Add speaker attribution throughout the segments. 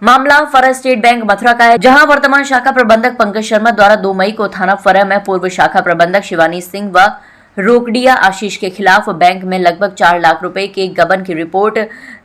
Speaker 1: मामला फरा state bank Mathura का है, जहां वर्तमान शाखा प्रबंधक पंकज शर्मा द्वारा 2 मई को थाना फरा में पूर्व शाखा प्रबंधक शिवानी सिंह व रोकड़िया आशीष के खिलाफ बैंक में लगभग 4 लाख रुपए के गबन की रिपोर्ट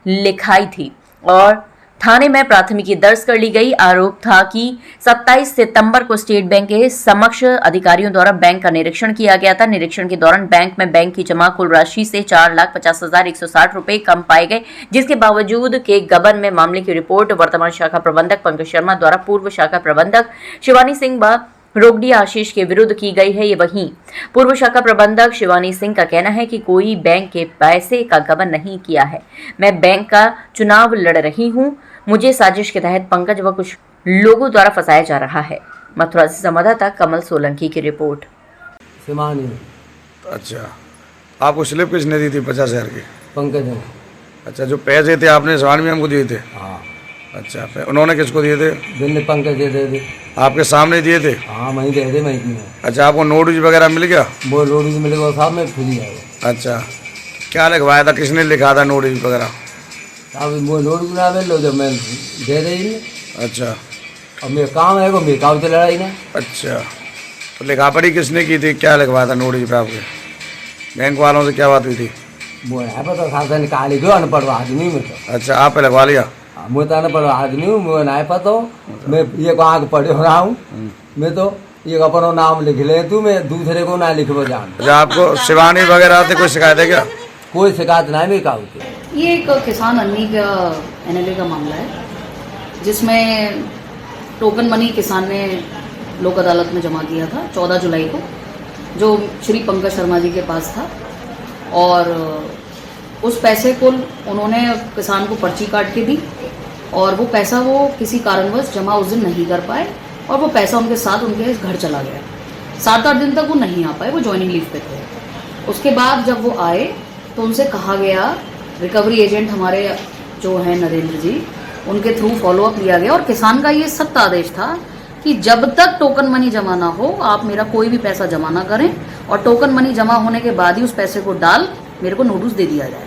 Speaker 1: लिखाई थी और थाने में प्राथमिकी दर्ज कर ली गई। आरोप था कि 27 सितंबर को स्टेट बैंक के समक्ष अधिकारियों द्वारा बैंक का निरीक्षण किया गया था। निरीक्षण के दौरान बैंक में बैंक की जमा कुल राशि से 4,50,160 रुपए कम पाए गए, जिसके बावजूद के गबन में मामले की रिपोर्ट वर्तमान शाखा प्रबंधक पंकज शर्मा द्वारा पूर्व शाखा प्रबंधक शिवानी सिंह व रोकड़िया आशीष के विरुद्ध की गई है। ये वहीं पूर्व शाखा प्रबंधक शिवानी सिंह का कहना है कि कोई बैंक के पैसे का गबन नहीं किया है। मैं बैंक का चुनाव लड़ रही हूं। मुझे साजिश के तहत पंकज व कुछ लोगों द्वारा फंसाया जा रहा है। मथुरा से संवाददाता कमल सोलंकी की रिपोर्ट।
Speaker 2: शिवानी।
Speaker 3: अच्छा, आपको स्लिप किसने दी थी 50,000 की?
Speaker 2: पंकज है।
Speaker 3: अच्छा, जो पैसे थे आपने शिवानी मैम को दिए थे?
Speaker 2: हाँ।
Speaker 3: अच्छा, उन्होंने किसको दिए थे?
Speaker 2: दिन पंकज दे दे।
Speaker 3: आपके सामने दिए थे?
Speaker 2: हाँ, वहीं दे दे मैं की।
Speaker 3: अच्छा, आपको नोटिस वगैरह मिल गया?
Speaker 2: वो नोटिस मिल गया साहब, मैं फ्री आया।
Speaker 3: अच्छा, क्या लिखवाया था, किसने लिखा था नोटिस वगैरह?
Speaker 2: अब वो नोटिस बना लो जब मैं दे रही।
Speaker 3: अच्छा,
Speaker 2: अब मेरा काम है, वो मेरे काम से लड़ाई ना।
Speaker 3: अच्छा, तो लिखा पढ़ी किसने की थी, क्या लिखवाया था नोटिस पे आपके? बैंक वालों से क्या बात हुई थी?
Speaker 2: वो है पता शासन निकाली गयो अनपढ़ आदमी में तो।
Speaker 3: अच्छा, आप पे लगवा लिया?
Speaker 2: मैं तो अनपढ़ आदमी हूँ, मैं नहीं पता हूँ। मैं ये आँख पढ़े हो रहा हूँ, मैं तो ये अपना नाम लिख ले तू, मैं दूसरे को ना लिखवा जान।
Speaker 3: अच्छा, आपको शिवानी वगैरह से कोई शिकायत है क्या?
Speaker 2: कोई शिकायत नहीं मेरी काऊ की।
Speaker 4: ये एक किसान अन्नी का एनएलए का मामला है, जिसमें टोकन मनी किसान ने लोक अदालत में जमा किया था 14 जुलाई को, जो श्री पंकज शर्मा जी के पास था। और उस पैसे को उन्होंने किसान को पर्ची काट के दी और वो पैसा वो किसी कारणवश जमा उस दिन नहीं कर पाए और वो पैसा उनके साथ उनके घर चला गया। 7-8 दिन तक वो नहीं आ पाए, वो ज्वाइनिंग लीव पे थे। उसके बाद जब वो आए तो उनसे कहा गया, रिकवरी एजेंट हमारे जो हैं नरेंद्र जी, उनके थ्रू फॉलोअप लिया गया और किसान का ये सख्त आदेश था कि जब तक टोकन मनी जमा ना हो आप मेरा कोई भी पैसा जमा ना करें, और टोकन मनी जमा होने के बाद ही उस पैसे को डाल मेरे को नोटिस दे दिया जाए।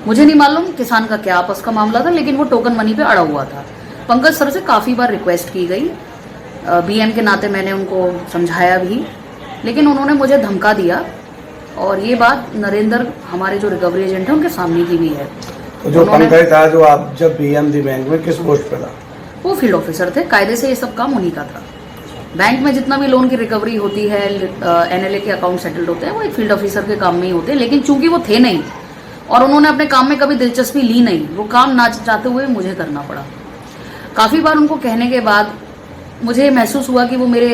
Speaker 4: मुझे नहीं मालूम किसान का क्या आपस का मामला था, लेकिन वो टोकन मनी पे अड़ा हुआ था। पंकज सर से काफ़ी बार रिक्वेस्ट की गई, बीएम के नाते मैंने उनको समझाया भी, लेकिन उन्होंने मुझे धमका दिया। और ये बात नरेंद्र हमारे जो रिकवरी एजेंट हैं उनके सामने की भी है।
Speaker 3: तो जो पंकज था, जो आप जब बीएमडी बैंक में किस पोस्ट पे था?
Speaker 4: वो फील्ड ऑफिसर थे। कायदे से ये सब काम उन्हीं का था। बैंक में जितना भी लोन की रिकवरी होती है, एनएलए के अकाउंट सेटल्ड होते हैं, वो एक फील्ड ऑफिसर के काम में ही होते हैं। लेकिन चूंकि वो थे नहीं और उन्होंने अपने काम में कभी दिलचस्पी ली नहीं, वो काम ना चाहते हुए मुझे करना पड़ा। काफ़ी बार उनको कहने के बाद मुझे महसूस हुआ कि वो मेरे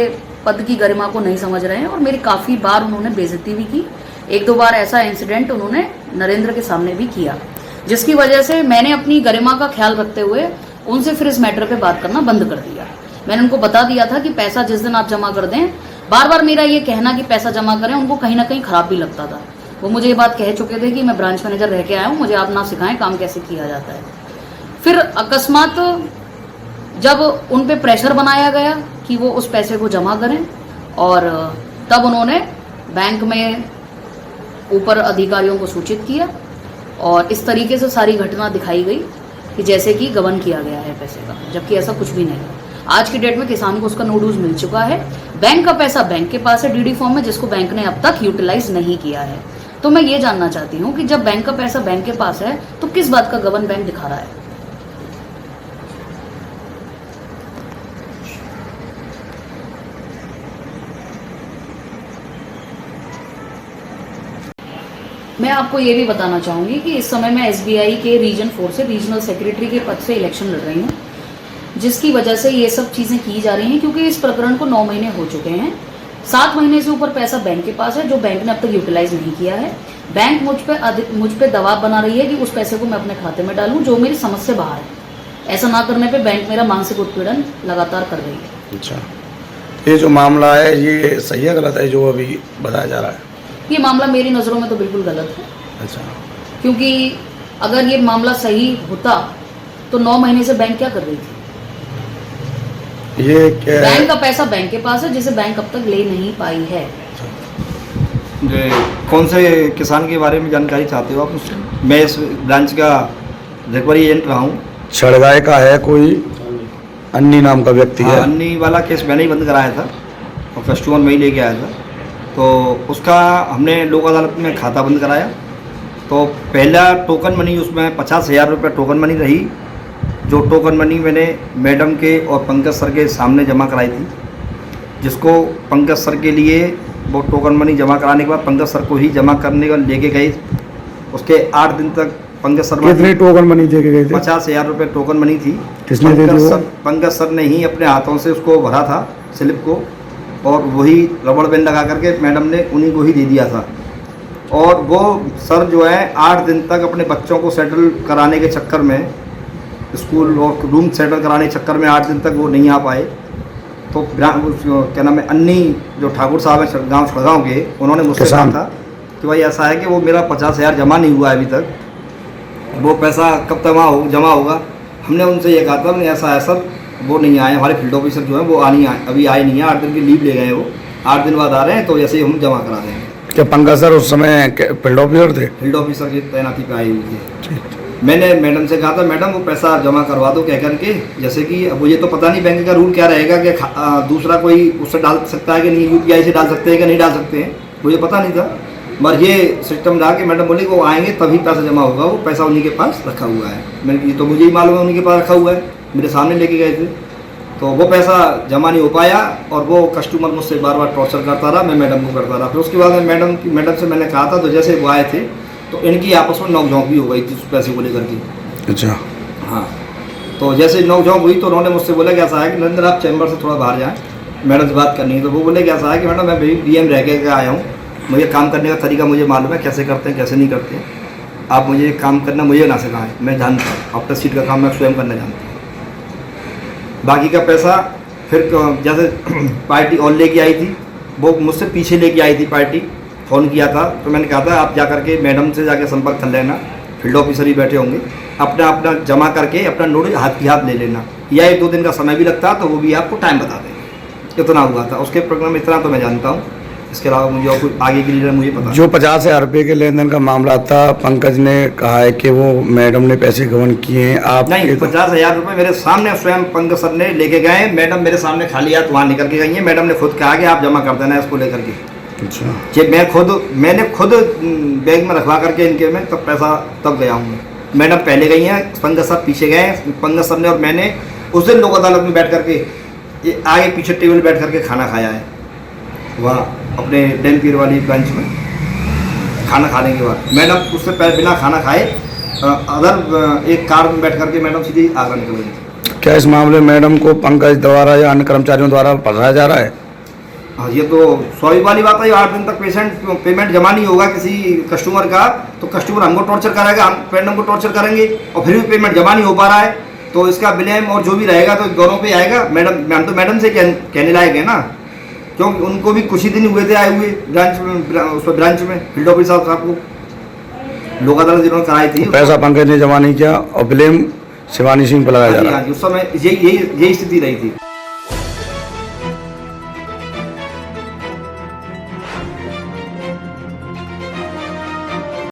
Speaker 4: पद की गरिमा को नहीं समझ रहे हैं और मेरी काफ़ी बार उन्होंने बेइज्जती भी की। 1-2 बार ऐसा इंसिडेंट उन्होंने नरेंद्र के सामने भी किया, जिसकी वजह से मैंने अपनी गरिमा का ख्याल रखते हुए उनसे फिर इस मैटर पे बात करना बंद कर दिया। मैंने उनको बता दिया था कि पैसा जिस दिन आप जमा कर दें, बार बार मेरा ये कहना कि पैसा जमा करें उनको कहीं ना कहीं खराब भी लगता था। वो मुझे ये बात कह चुके थे कि मैं ब्रांच मैनेजर रह के आया हूँ, मुझे आप ना सिखाएं काम कैसे किया जाता है। फिर अकस्मात जब उन पे प्रेशर बनाया गया कि वो उस पैसे को जमा करें, और तब उन्होंने बैंक में ऊपर अधिकारियों को सूचित किया और इस तरीके से सारी घटना दिखाई गई कि जैसे कि गबन किया गया है पैसे का, जबकि ऐसा कुछ भी नहीं। आज की डेट में किसान को उसका नोटिस मिल चुका है। बैंक का पैसा बैंक के पास है डीडी फॉर्म में, जिसको बैंक ने अब तक यूटिलाइज नहीं किया है। तो मैं ये जानना चाहती हूँ कि जब बैंक का पैसा बैंक के पास है तो किस बात का गबन बैंक दिखा रहा है? मैं आपको ये भी बताना चाहूंगी कि इस समय मैं एसबीआई के रीजन 4 से रीजनल सेक्रेटरी के पद से इलेक्शन लड़ रही हूँ, जिसकी वजह से ये सब चीज़ें की जा रही हैं, क्योंकि इस प्रकरण को 9 महीने हो चुके हैं। 7 महीने से ऊपर पैसा बैंक के पास है, जो बैंक ने अब तक यूटिलाइज नहीं किया है। बैंक मुझ पे दबाव बना रही है कि उस पैसे को मैं अपने खाते में डालूं, जो मेरी समझ से बाहर है। ऐसा ना करने पे बैंक मेरा मानसिक उत्पीड़न लगातार कर रही है।
Speaker 3: अच्छा, ये जो मामला है ये सही है गलत है जो अभी बताया जा रहा है?
Speaker 4: ये मामला मेरी नज़रों में तो बिल्कुल गलत है।
Speaker 3: अच्छा,
Speaker 4: क्योंकि अगर ये मामला सही होता तो 9 महीने से बैंक क्या कर रही थी?
Speaker 3: ये
Speaker 4: बैंक का पैसा बैंक के पास है, जिसे बैंक अब तक ले नहीं पाई है।
Speaker 5: कौन से किसान के बारे में जानकारी चाहते हो आप मुझसे? मैं इस ब्रांच का रिकवरी एजेंट रहा हूँ
Speaker 3: छड़गाय का है कोई अन्नी नाम का व्यक्ति है।
Speaker 5: अन्नी वाला केस मैंने ही बंद कराया था और कस्टमर में ही लेके आया था। तो उसका हमने लोक अदालत में खाता बंद कराया। तो पहला टोकन मनी उसमें 50,000 रुपये टोकन मनी रही, जो टोकन मनी मैंने मैडम के और पंकज सर के सामने जमा कराई थी, जिसको पंकज सर के लिए वो टोकन मनी जमा कराने के बाद पंकज सर को ही जमा करने का लेके गए। उसके 8 दिन तक पंकज शर्मा
Speaker 3: कितनी टोकन मनी दे के गए थे?
Speaker 5: 50,000 रुपये टोकन मनी थी।
Speaker 3: किसने दे दी वो?
Speaker 5: पंकज सर ने ही अपने हाथों से उसको भरा था स्लिप को, और वही रबड़ बैंड लगा करके मैडम ने उन्हीं को ही दे दिया था। और वो सर जो है 8 दिन तक अपने बच्चों को सेटल कराने के चक्कर में, स्कूल और रूम सेटल कराने के चक्कर में 8 दिन तक वो नहीं आ पाए। तो क्या नाम है, अन्नी जो ठाकुर साहब हैं गाँव छड़गाँव के, उन्होंने मुझसे कहा था कि भाई ऐसा है कि वो मेरा 50,000 जमा नहीं हुआ है अभी तक, वो पैसा कब तक जमा होगा। हमने उनसे ये कहा था ऐसा है सर, वो नहीं आए, हमारे फील्ड ऑफिसर जो है वो अभी आए नहीं है, 8 दिन की लीव ले गए हैं, वो 8 दिन बाद आ रहे हैं, तो ऐसे ही हम जमा करा देंगे।
Speaker 3: क्या पंकज सर उस समय फील्ड ऑफिसर थे?
Speaker 5: फील्ड ऑफिसर की तैनाती पे आई हुई थी। मैंने मैडम से कहा था मैडम वो पैसा जमा करवा दो कह करके, जैसे कि अब मुझे तो पता नहीं बैंक का रूल क्या रहेगा कि दूसरा कोई उससे डाल सकता है कि नहीं, UPI से डाल सकते हैं कि नहीं डाल सकते हैं, मुझे पता नहीं था। मगर ये सिस्टम रहा कि मैडम बोली कि वो आएंगे तभी पैसा जमा होगा, वो पैसा उन्हीं के पास रखा हुआ है। मैंने ये तो मुझे ही मालूम है उन्हीं के पास रखा हुआ है, मेरे सामने लेके गए थे। तो वो पैसा जमा नहीं हो पाया और वो कस्टमर मुझसे बार बार टॉर्चर करता रहा, मैं मैडम को करता रहा। फिर उसके बाद मैडम से मैंने कहा था, तो जैसे वो आए थे तो इनकी आपस में नोक-झोंक भी हो गई थी उस पैसे को लेकर के।
Speaker 3: अच्छा,
Speaker 5: हाँ, तो जैसे नोक-झोंक हुई तो उन्होंने मुझसे बोला कि ऐसा है कि नरेंद्र आप चैम्बर से थोड़ा बाहर जाएँ, मैडम से बात करनी है। तो वो बोले कि ऐसा है कि मैडम मैं BM रह के आया हूँ, मुझे काम करने का तरीका मुझे मालूम है, कैसे करते हैं कैसे नहीं करते हैं, आप मुझे काम करना मुझे ना सिखाएं, मैं जानता हूँ, आफ्टर सीट का काम मैं स्वयं करना जानता हूँ। बाकी का पैसा फिर जैसे पार्टी और लेके आई थी, वो मुझसे पीछे लेके आई थी पार्टी, फ़ोन किया था तो मैंने कहा था आप जा करके मैडम से जाके संपर्क कर लेना, फील्ड ऑफिसर ही बैठे होंगे, अपना जमा करके अपना नोट हाथ की हाथ ले लेना, या 1-2 दिन का समय भी लगता तो वो भी आपको टाइम बता देंगे। इतना हुआ था उसके प्रोग्राम, इतना तो मैं जानता हूँ, इसके अलावा मुझे और कुछ आगे की लीडर मुझे पता।
Speaker 3: जो 50,000 रुपये के लेन देन का मामला था, पंकज ने कहा है कि वो मैडम ने पैसे गबन किए हैं। आप
Speaker 5: नहीं, 50,000 रुपये मेरे सामने स्वयं पंकज सर ने लेके गए, मैडम मेरे सामने खाली हाथ वहाँ निकल के गई हैं। मैडम ने खुद कहा कि आप जमा कर देना इसको लेकर के।
Speaker 3: अच्छा,
Speaker 5: कि मैंने खुद बैग में रखवा करके इनके में तब पैसा तब गया हूँ। मैडम पहले गई हैं, पंकज सर पीछे गए। पंकज सर ने और मैंने उस दिन लोक अदालत में बैठ करके आगे पीछे टेबल बैठ करके खाना खाया है, वहाँ अपने डेमपीर वाली ब्रांच में। खाना खाने के बाद मैडम उससे पहले बिना खाना खाए अदर एक कार में बैठ करके मैडम सीधी आगरा निकल गई।
Speaker 3: क्या इस मामले में मैडम को पंकज द्वारा या अन्य कर्मचारियों द्वारा पढ़ाया जा रहा है?
Speaker 5: हाँ, ये तो स्वाभाविक वाली बात है। 8 दिन तक पेमेंट जमा नहीं होगा किसी कस्टमर का, तो कस्टमर हमको टॉर्चर करेगा, हम मैडम को टॉर्चर करेंगे, और फिर भी पेमेंट जमा नहीं हो पा रहा है, तो इसका ब्लेम और जो भी रहेगा तो दोनों पे आएगा। मैडम से कहने लायक है ना, क्योंकि उनको भी कुछ ही दिन हुए थे आए हुए ब्रांच में फील्ड ऑफिसर साहब को लोक अदालत जिन्होंने कराई थी।
Speaker 3: पैसा पंकज ने जमा नहीं किया और ब्लेम शिवानी सिंह पर लगाया जा रहा है।
Speaker 5: उस समय यही स्थिति रही थी।